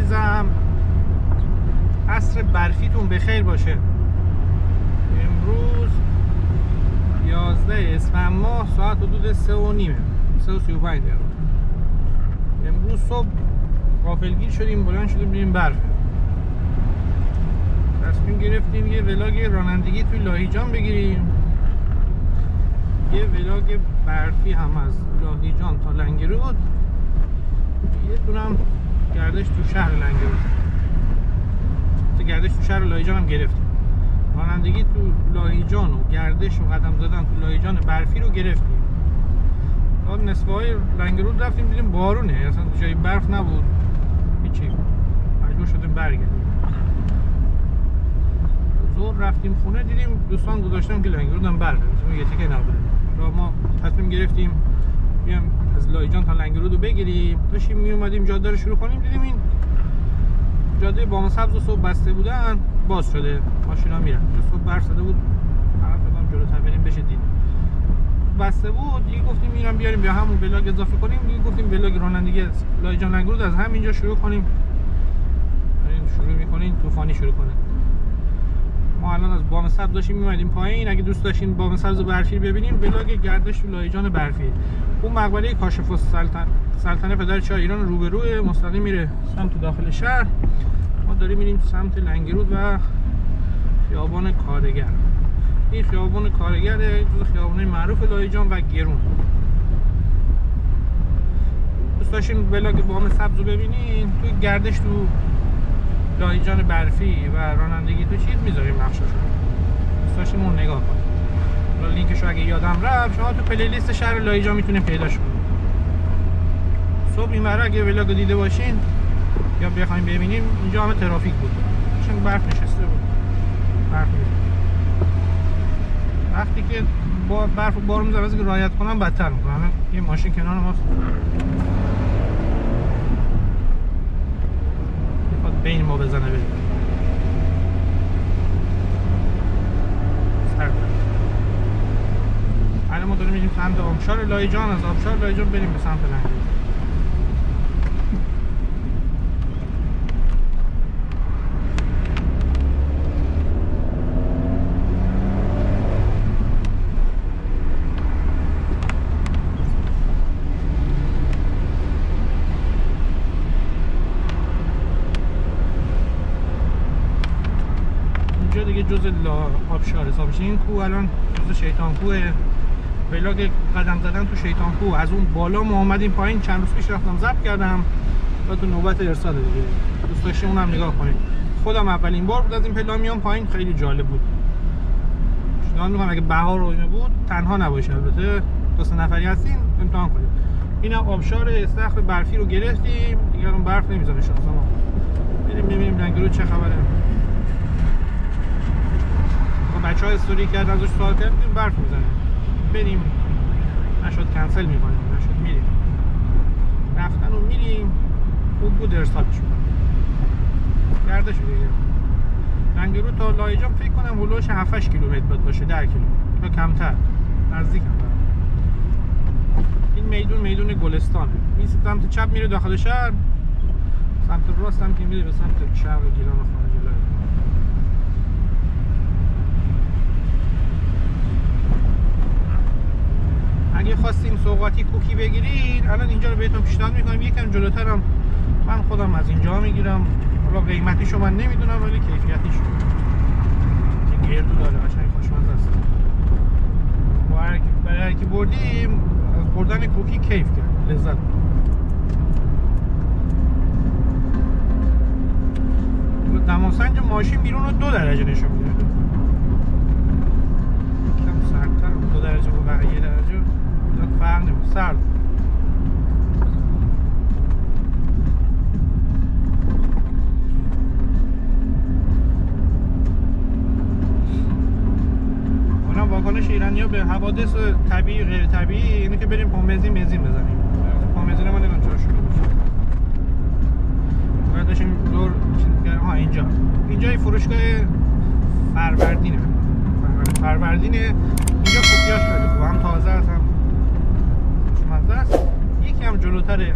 عزیزم، عصر برفیتون بخیر باشه. امروز 11 اسفند ماه، ساعت حدود 3:30 3:35 دقیقه. امروز صبح غافلگیر شدیم، بلند شدیم بریم برف. تصمیم گرفتیم یه ولاگ رانندگی توی لاهیجان بگیریم، یه ولاگ برفی هم از لاهیجان تا لنگرود، یه دونم گردش تو شهر لنگرود. گردش تو شهر لاهیجان هم گرفتیم. رانندگی تو لاهیجان و گردش و قدم زدن تو لاهیجان برفی رو گرفتیم. تا نصف های لنگرود رفتیم، دیدیم بارونه، اصلا جای برف نبود، هیچی، مجبور شدیم برگردیم. ظهر رفتیم خونه، دیدیم دوستان گذاشتن که لنگرود هم برفه، مثلا یه تیکه نبوده. حالا ما تصمیم گرفتیم بیام از لاهیجان تا لنگرود رو بگیریم. داشتیم می اومدیم جاده رو شروع کنیم، دیدیم این جاده بام سبز و صبح بسته بودن، باز شده، ماشینا میرن. صبح برف زده بود، طرف دادم جلوتر بریم بشه دید. بسته بود دیگه، گفتیم اینم بیاریم به همون ولاگ اضافه کنیم دیگه. گفتیم ولاگ رانندگی لاهیجان لنگرود از همینجا شروع کنیم. شروع می‌کنیم طوفانی شروع کنیم. ما الان از بام سبز داشتیم می‌اومدیم پایین. اگه دوست داشتین بام سبز برفی ببینیم، ولاگ گردش تو لاهیجان برفی. اون مقبره کاشف السلطنه پدر شاه ایران روبروی مستقیم میره سمت داخل شهر. ما داریم میریم سمت لنگرود و خیابان کارگر. این خیابان کارگر جزو خیابان‌های معروف لاهیجان و گرون. دوست داشتین ولاگ بام سبز رو ببینین، توی گردش تو لاهیجان برفی و رانندگی تو چیز میذاریم نقشه‌شو. دوست داشتین اون نگاه کنید. حالا لینکش رو اگه یادم رفت، شما تو پلیلیست شهر لاهیجان میتونید پیداش کنید. صبح این ورا اگه ولاگ دیده باشین یا بخوایم ببینیم، اینجا همه ترافیک بود، چون برف نشسته بود. برف میاد. وقتی که با برف و بارون میذاره که رعایت کنم بدتر میکنم. یه ماشین کنار ماست، میخواد بین ما بزنه بریم. الان ما داریم میریم سمت آبشار لاهیجان، از آبشار لاهیجان بریم به سمت لنگرود. جز آبشار حساب میشه. این کوه الان جز شیطان کوه. ولاگ قدم زدن تو شیطان کوه از اون بالا ما اومدیم پایین. چند روز پیش رفتم ضبط کردم و تو نوبت ارسال دیگه. دوست داشتین اونم نگاه کنید. خودم اولین بار بود از این پلا میام پایین، خیلی جالب بود. پیشنهاد میکنم اگه بهار و اینه بود تنها نباشه، البته دو سه نفری هستین امتحان کنید. اینم آبشار استخر برفی رو گرفتیم دیگه، اون برف نمیذاره شانس ما. بریم ببینیم لنگرود چه خبره. بچه‌ها استوری کردن ازش سوال کردیم، برف میزنه. بریم، نشد کنسل میکنیم، نشد میریم. رفتن و میریم، خوب بود ارسالش میکنیم. گردش دیگه. لنگرود تا لاهیجان فکر کنم هلوش 7-8 کیلومتر باشه، 10 کیلومتر یا کمتر، نزدیک هم. این میدون گلستانه. این سمت چپ میره داخل شهر، سمت راست هم که میره به سمت شرق گیلان و خارج لاهیجان. اگه خواستیم سوغاتی کوکی بگیرید، الان اینجا رو بهتون پیشنهاد میکنم. یکم جلوترم من خودم از اینجا میگیرم. حالا قیمتیشو من نمیدونم ولی کیفیتیشو که گردو داره، قشنگ خوشمزه است. برای هر کی بردیم از خوردن کوکی کیف کرد، لذت بود. دماسنج ماشین بیرون رو 2 درجه نشون میده. کم سردتر، 2 درجه و بقیه 1 درجه فرق نمید، سرد. اونم واکنش ایرانی‌ها به حوادث طبیعی غیر طبیعی اینه که بریم پامبنزین بزنیم. پامبنزین ما نمیدونم چرا شروع بشه. باید داشتیم دور اینجا فروشگاه فروردینه. اینجا کوکیاش خیلی خوبه، هم تازه است هم خوشمزه است. یکی هم جلوتره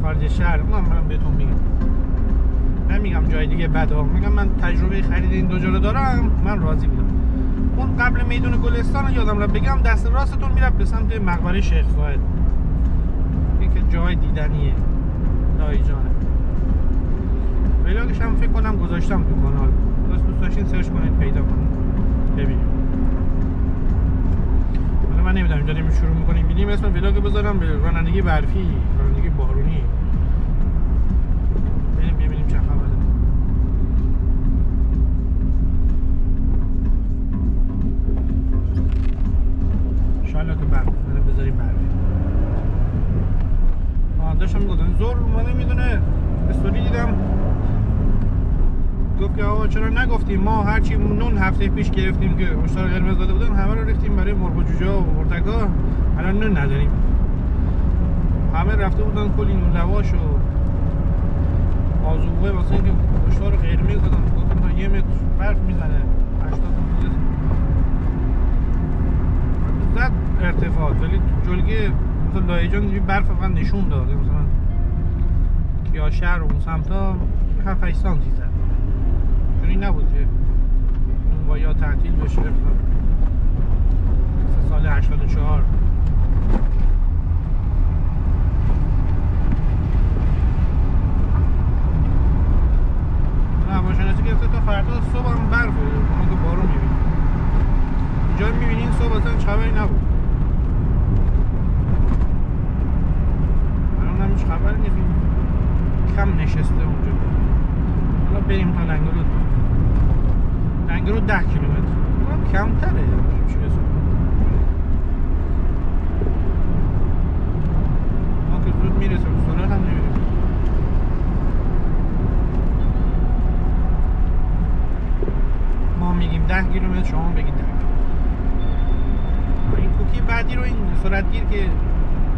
خارج شهر، من بهتون میگم، نمیگم جای دیگه بده، میگم من تجربه خرید این دو جا رو دارم، من راضی بودم. اون قبل میدون گلستان یادم را بگم، دست راستتون میره به سمت مقبره شیخ زاید، که جای دیدنیه لایجانه. ولاگش هم فکر کنم گذاشتم تو کانال، دوست داشتین سرچ کنید پیدا کنید ببینید. حالا من نمیدونم اینجا داریم شروع میکنیم ببینیم اسم ولاگ بذارم به رانندگی برفی، رانندگی بارونی، بریم ببینیم چه خبره. انشالله که برف بذاریم برفی. داشتم میگفتم زور اومده میدونه استوری دیدم گفت که آقا چرا نگفتیم ما هرچی نون هفته پیش گرفتیم که مشتاق قرمز داده بودن همه رو ریختیم برای مرغ و جوجه و مرتقا، الان نون نداریم. همه رفته بودن کلی نون لواش و آذوقه واسه اینکه مشتاق قرمز دادن، گفتم تا 1 متر برف میزنه 80 متر زد ارتفاعات، ولی جلگه مثلا لایجان اینجوری برف فقط نشون داد، مثلا کیا شهر و اون سمتا 7-8 سانتی زد، جوری نبود که اون با یا تعطیل بشه. سال 84 هواشناسی گرفته تا فردا صبح هم برفه، اون که بارون میبینیم اینجا میبینین صبح اصلا خبری نبود، الان هم هیچ خبری نیست، کم نشسته اونجا. حالا بریم تا لنگرود. لنگرود 10 کیلومتر کمتره، چی رسون ما که زود میرسیم، سرعت هم نمیریم. ما میگیم 10 کیلومتر، شما بگید 10 کیلومتر. این کوکی بعدی رو، این سرعتگیر که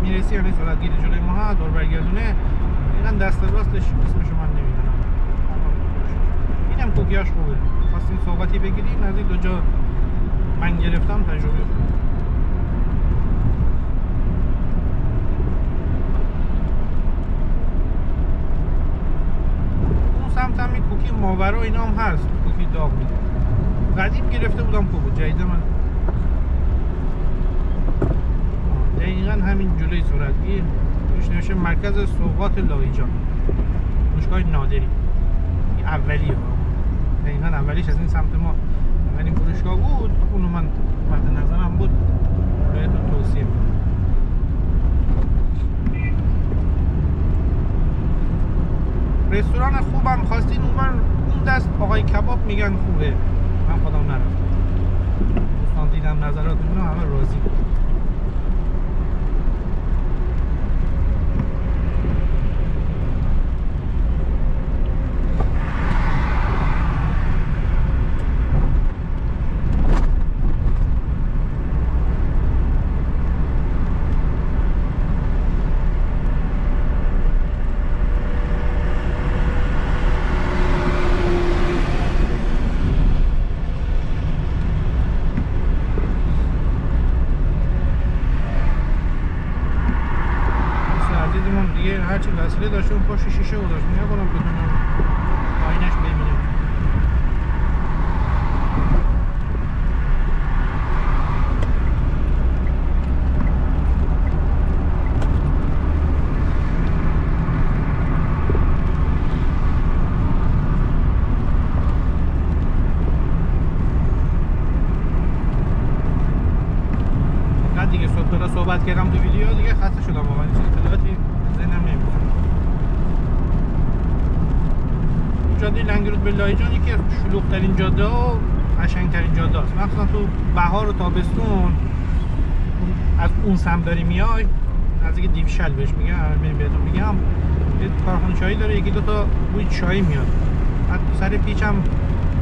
میرسی، یعنی سرعتگیر جلوی ما دور برگردونه، اینم دست راستش اسمشو من نمیدونم، اینم کوکیاش خوبه. خواستیم صحبتی بگیریم از این دو جا من گرفتم تجربه خوب. اون سمت هم کوکی ماورا اینا هم هست، کوکی داغ میده. قدیم گرفته بودم خوب، جدید من دقیقا همین جلوی سرعتگیر روش نوشته مرکز سوقات لایجان، فروشگاه نادری، این اولیه، دقیقا اولیش از این سمت ما اولین فروشگاه بود، اونو من مد نظرم بود بهتون توصیه میکنم. رستوران خوبم خواستین اون دست آقای کباب میگن خوبه، من خودم نرفتم، دوستان دیدم نظراتشون همه راضی بود. هرچی وسیله داشته اون پشت شیشه رو داشت، نگاه کنم بدونم آینش ببینیم. نه دیگه صحبت کردم تو ویدیو دیگه خسته شدم واقعا، چیز اطلاعاتی ذهنم نمیاد. جاده لنگرود به لایجان یکی از شلوغ‌ترین جاده و قشنگ‌ترین جاده است، مخصوصا تو بهار و تابستون از اون سمت داری میای، نزدیک دیوشل بهش میگن، بهتون میگم یه کارخونه چایی داره، یکی دو تا بوی چای میاد، حتی سر پیچ هم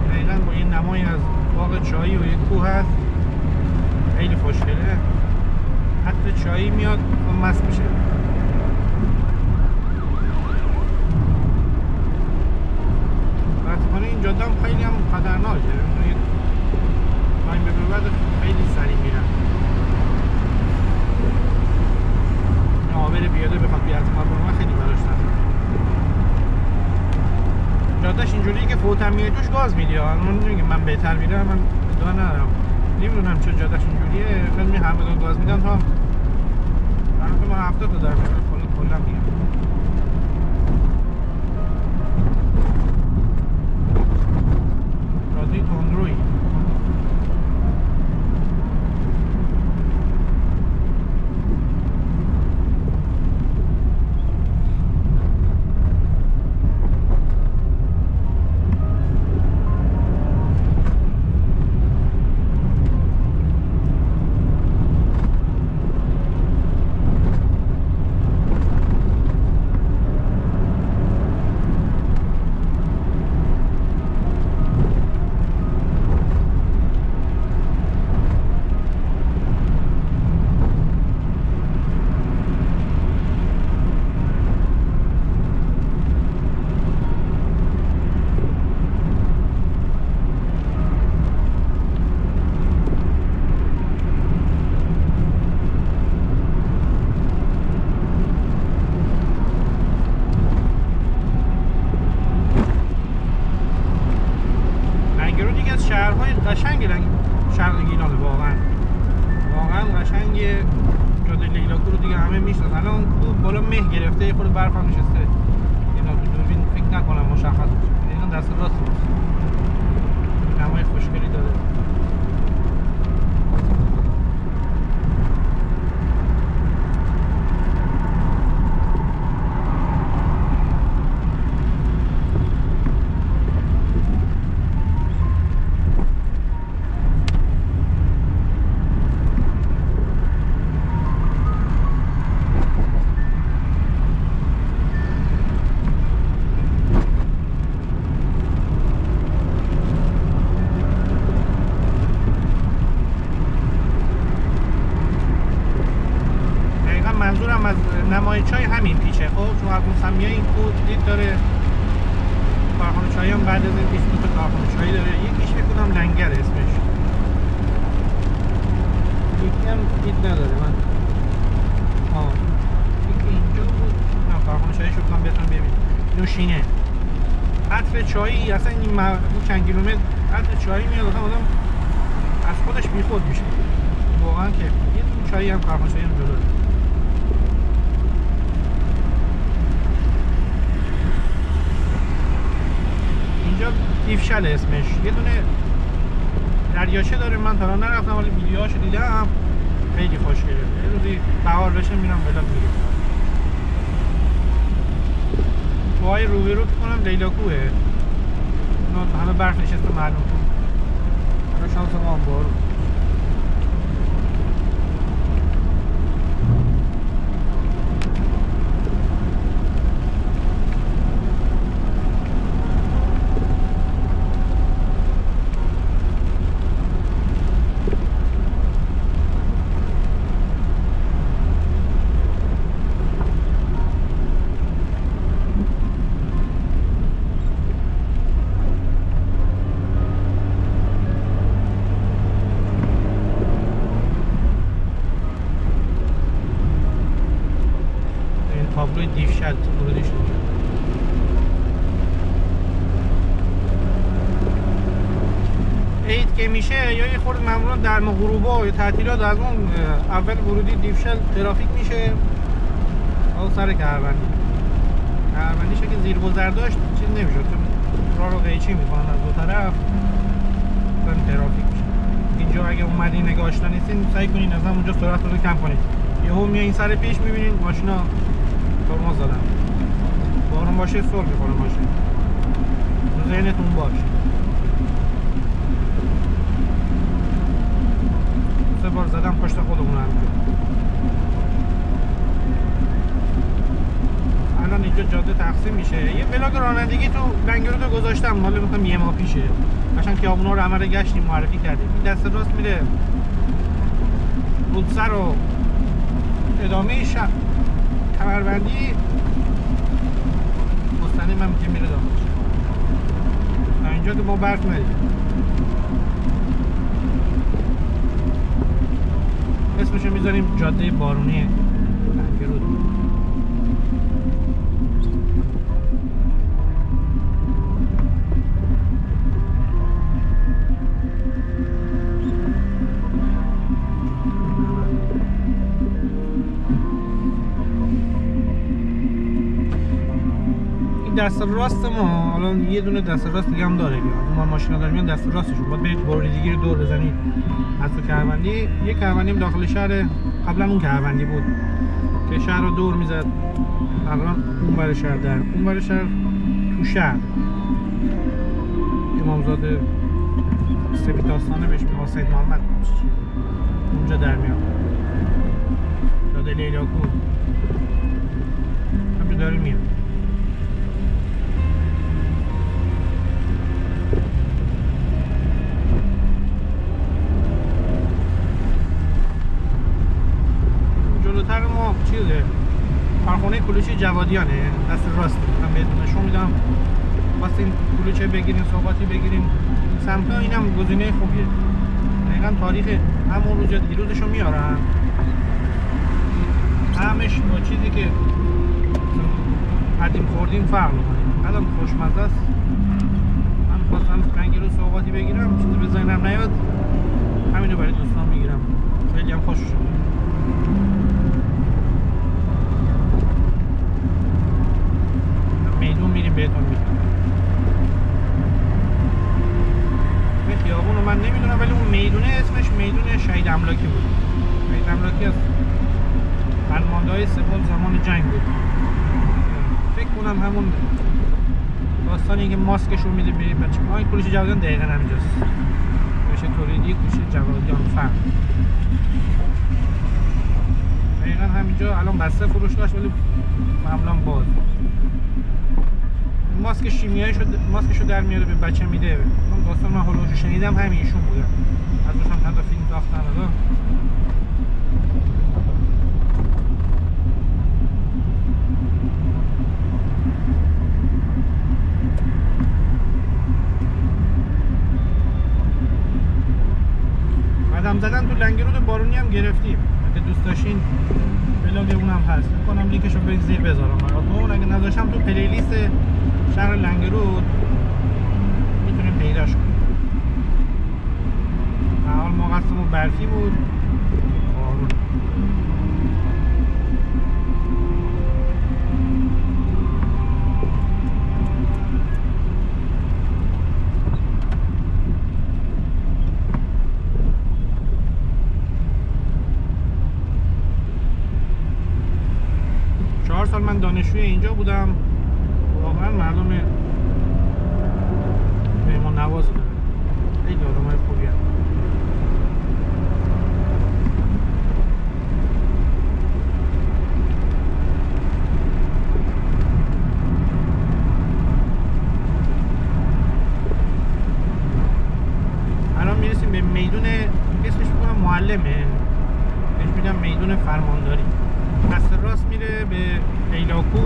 دقیقاً با یه نمایی از باغ چایی و یه کوه هست، خیلی خوشگله، حتی چایی میاد و مست میشه. متاسفانه این جاده هم خیلی هم خطرناکه، تایم به بعد خیلی سریع میرن، عابر پیاده بخواد بیاد ما خیلی براش سخته. جوری که فوتم میاد توش گاز میدی. اون میگه من بهتر میرم، من ادعا ندارم، نمیدونم چه جادهش اینجوریه، خیلی همه گاز میدن تا من 70 تا دارم کلا میگم. رادی تندروی شهرهای قشنگ شرق گیلانه، واقعا قشنگه. جاده لیلاکو رو دیگه همه میشناسن. الان بالا مه گرفته، یه خورده برف هم نشسته، اینا تو دوربین فکر نکنم مشخص بشه. اینا دست راست نمای خوشگلی داره. منظورم از نمای چای همین پیچه. خب چون از اون سمیه این خود دید داره کارخانه چای هم بعد از این 22 تا کارخانه چای داره. یکیش بکنم لنگر اسمش، یکی هم دید نداره. من یکی اینجا بود، نه کارخانه چایش رو بکنم بهتون ببین. نوشینه عطر چایی، اصلا این چند کیلومتر عطر چایی میاد، آدم از خودش بی خود میشه واقعا. که یه چایی هم کارخانه چایی هم جلوه. اینجا دیفشل اسمش، یه دونه دریاچه داره. من تا نرفتم ولی ویدیوهاشو دیدم، خیلی خوشگله. یه روزی بهار بشه میرم بلاگ میگیرم. توهای روبرو کنم لیلاکوه، همه برف نشسته معلوم. همه شانس ما هم بارو. تابلوی دیفشل ورودش اینجا. عید که میشه یا یه خورده معمولا در غروبا یا تعطیلات از اون اول ورودی دیفشل ترافیک میشه تا سر کهروندی. کهروندیش که زیرگذر داشت چیز نمیشد، چون راه رو قیچی میکنن از دو طرف، ترافیک میشه. اینجا اگه اومدین نگاهش نیستین سعی کنین از اونجا سرعت رو کم کنید. یهو میایین سر پیش میبینین ماشینا ترمز زدن. بارون باشه سر میخوره ماشین، تو ذهنتون باشه. 3 بار زدم پشت خودمون همینجا. الان اینجا جاده تقسیم میشه. یه بلاگ رانندگی تو لنگرود گذاشتم، مال میخوام یه ماه پیشه. قشنگ خیابونا رو همه رو گشتیم، معرفی کردیم. این دست راست میره رودسر و ادامه شب کمربندی مستقیم هم که میره داخلش. تا اینجا که ما برف ندیم. اسمشو میذاریم جاده بارونی لنگرود. دست راست ما الان یه دونه دست راست دیگه هم داره. ما ماشینا داریم دست راستشون باید برید بریدگی رو دور بزنید از تو کهوندی. یه کهوندی داخل شهر، قبلا اون کهوندی بود که شهر رو دور میزد. الان اون بر شهر در اون بر شهر تو شهر امامزاده سپیداستانه بهش میگه، سید محمد اونجا در میاد. جاده لیلاکو همجا داره میاد. جلوتر ما چیزه، کارخونه کلوچه جوادیانه، دست راسته. من بهتون نشون میدم خواستین کلوچه بگیرین، صحباتی بگیرین سمت ها، اینم گزینه خوبیه. دقیقا تاریخ همون روز دیروزشو میارن، همش با چیزی که قدیم خوردیم فرق میکنه. قدم خوشمزه است. من خواستم رنگی رو صحباتی بگیرم، چیزی به ذهنم نیاد، همینو برای دوستان میگیرم. خیلی هم خوش شد. میدون میریم بهتون میگم. این خیابون رو من نمیدونم ولی اون میدونه اسمش میدون شهید املاکی بود. شهید املاکی از فرماندهای سپاه زمان جنگ بود. فکر کنم همون داستانی که ماسکشون میده به بچه های کلوچه جوادیان دقیقا همینجاست. میشه توریدی کلوچه جوادیان فرق. دقیقا همینجا الان بسته فروش داشت ولی معمولا باز. ماسک شیمیایی ماسکشو در میاره به بچه میده. اون داستان من هولوشو شنیدم همین ایشون بوده. از روش هم چند تا فیلم ساختن. قدم زدن تو لنگرود بارونی هم گرفتیم. اگه دوست داشتین بلاگ اونم هست. می‌کنم لینکشو به زیر بذارم براتون. اگه نذاشتم تو پلیلیست شهر لنگرود میتونیم پیداش کنیم. حال ما قصدمون برفی بود. بارون. 4 سال من دانشجوی اینجا بودم. واقعا مردم مهمان نوازی داره. خیلی آدمای خوبی هست. الان میرسیم به میدون، اسمش میکنم معلمه، بهش میگم میدون فرمانداری. دست راست میره به لیلاکو،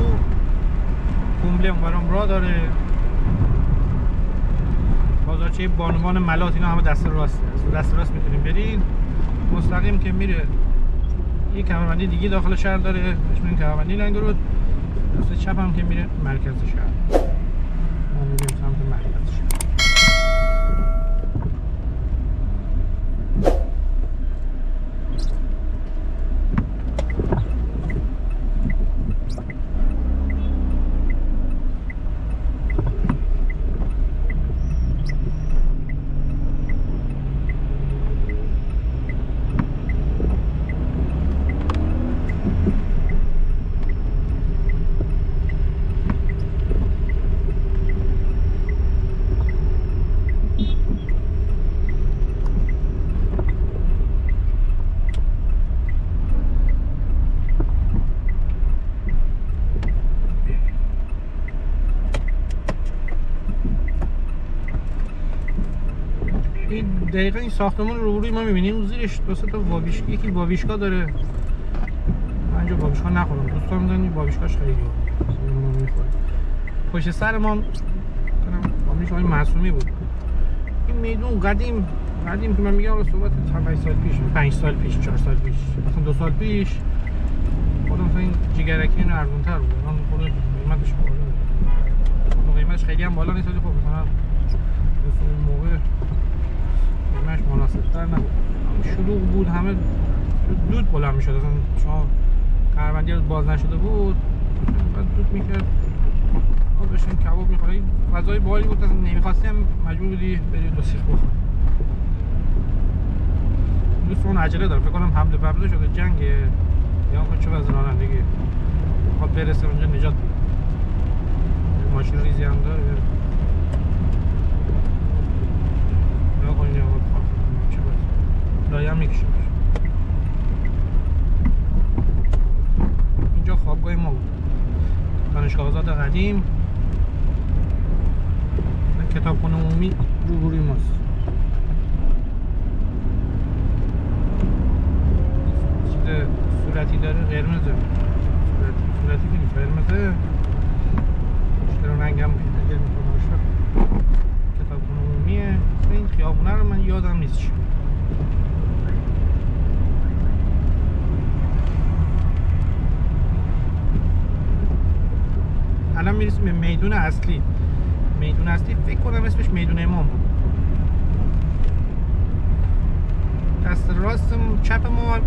کومبله اونورام راه داره، بازارچه بانوان ملات، اینا همه دست راست. دست راست میتونیم برید. مستقیم که میره یک کهوندی دیگه داخل شهر داره، بهش میگن کهوندی لنگرود. دست چپ هم که میره مرکز شهر. ما میریم سمت مرکز شهر. دقیقا این ساختمان رو روبروی ما میبینیم. زیرش دو سه تا بابیشکا، یکی بابیشکا داره. من اینجا بابیشکا نخورم، دوستان میدونن این بابیشکاش خیلی میخوره. پشت سر ما بابیشکای معصومی بود. این میدون قدیم که من میگم صحبت 5 سال پیش، 5 سال پیش، 4 سال پیش، مثلا 2 سال پیش خودم مثلا این جگرکی اینو ارزون‌تر بود. الان خود قیمتش بالا. قیمتش خیلی هم بالا نیست ولی خب مثلا اون موقع قیمتش مناسب‌تر نبود. شلوغ بود، همه دود بلند می‌شد. اصلا شما کهوندی باز نشده بود، بعد دود می‌کرد. ما داشتیم کباب می‌خوردیم. غذای باحالی بود، اصلا نمی‌خواستی هم مجبور بودی بری دو سیخ بخوری. دوستون عجله داره، فکر کنم حمله ببله شده، جنگ یا چه وضع رانندگی میخواد برسه اونجا نجات بده. ماشین ریزی هم داره یا کنید یا بخواه چه وضع لایه هم میکشه. اینجا خوابگاه ما بود، دانشگاه آزاد قدیم. کتابخونه عمومی روبروی ماست. صورتی داره، قرمزه. صورتی که نیست، قرمزه. چرا رنگم اگر میکنه باشه. کتابخونه عمومیه. این خیابونه رو من یادم نیست چی. الان میرسیم به میدون اصلی. میدون اصلی فکر کنم اسمش میدون امام بود. دست راست چپ ما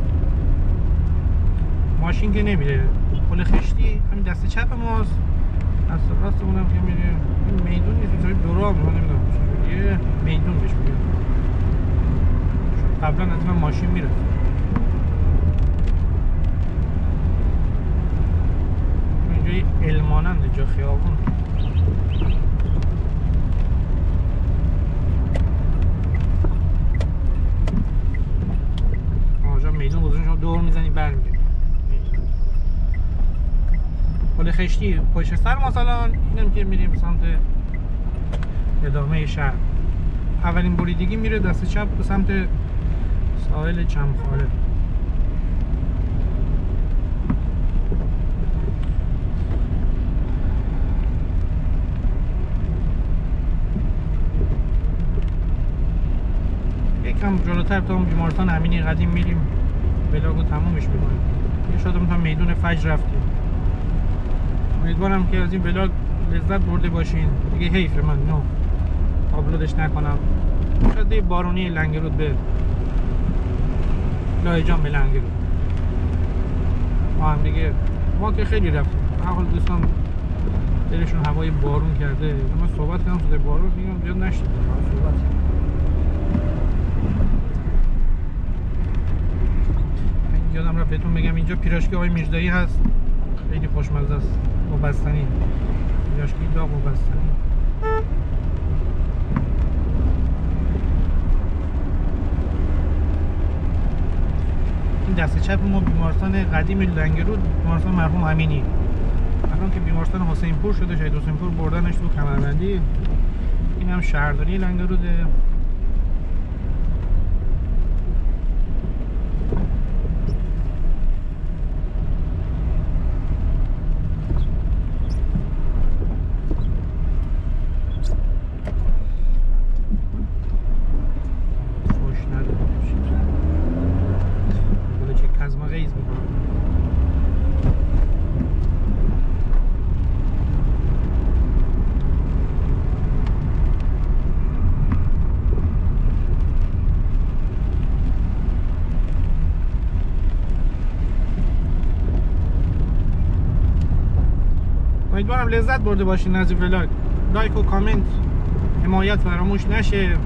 ماشین که نمیره، پل خشتی همین دست چپ ماست، دست راست اونم که میره. این میدون نیست، اینجوری دوراب، من نمیدونم چجوریه، میدون بهش میگن. قبلا از من ماشین میره. اینجوری علمانند اینجا خیابون. آنجا میدون گذاشتن، شما دور میزنی برمیگردی. پل خشتی پشت سر مثلا اینم که میریم سمت ادامه شهر. اولین بریدگی میره دست چپ به سمت ساحل چمخاله. یکم جلوتر تا اون بیمارستان امینی قدیم میریم، بلاگو تمومش میکنیم. یه شادم تا میدون فجر رفتیم. امیدوارم که از این ولاگ لذت برده باشین. دیگه حیف من نو آپلودش نکنم. شده بارونی لنگرود به لایجان به لنگرود. ما هم دیگه ما که خیلی رفتیم. حال دوستان دلشون هوای بارون کرده. من صحبت کردم تو بارون میگم زیاد نشد. صحبت یادم رفت بهتون بگم اینجا پیراشکی آقای میرزایی هست، خیلی خوشمزه است. با بستنی پیراشکی داغ و بستنی. این دست چپ ما بیمارستان قدیم لنگرود، بیمارستان مرحوم امینی. الان که بیمارستان حسین پور شده، شهید حسین پور بردنش تو کمربندی. این هم شهرداری لنگروده. امیدوارم لذت برده باشین از ولاگ. لایک و کامنت حمایت فراموش نشه.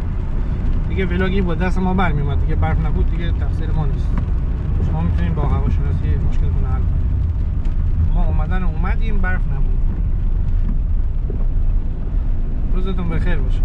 دیگه ولاگی با دست ما برمی اومد، دیگه برف نبود، دیگه تقصیر ما نیست. شما میتونین با هواشناسی مشکلتون حل کنید. ما اومدیم برف نبود. روزتون بخیر باشه.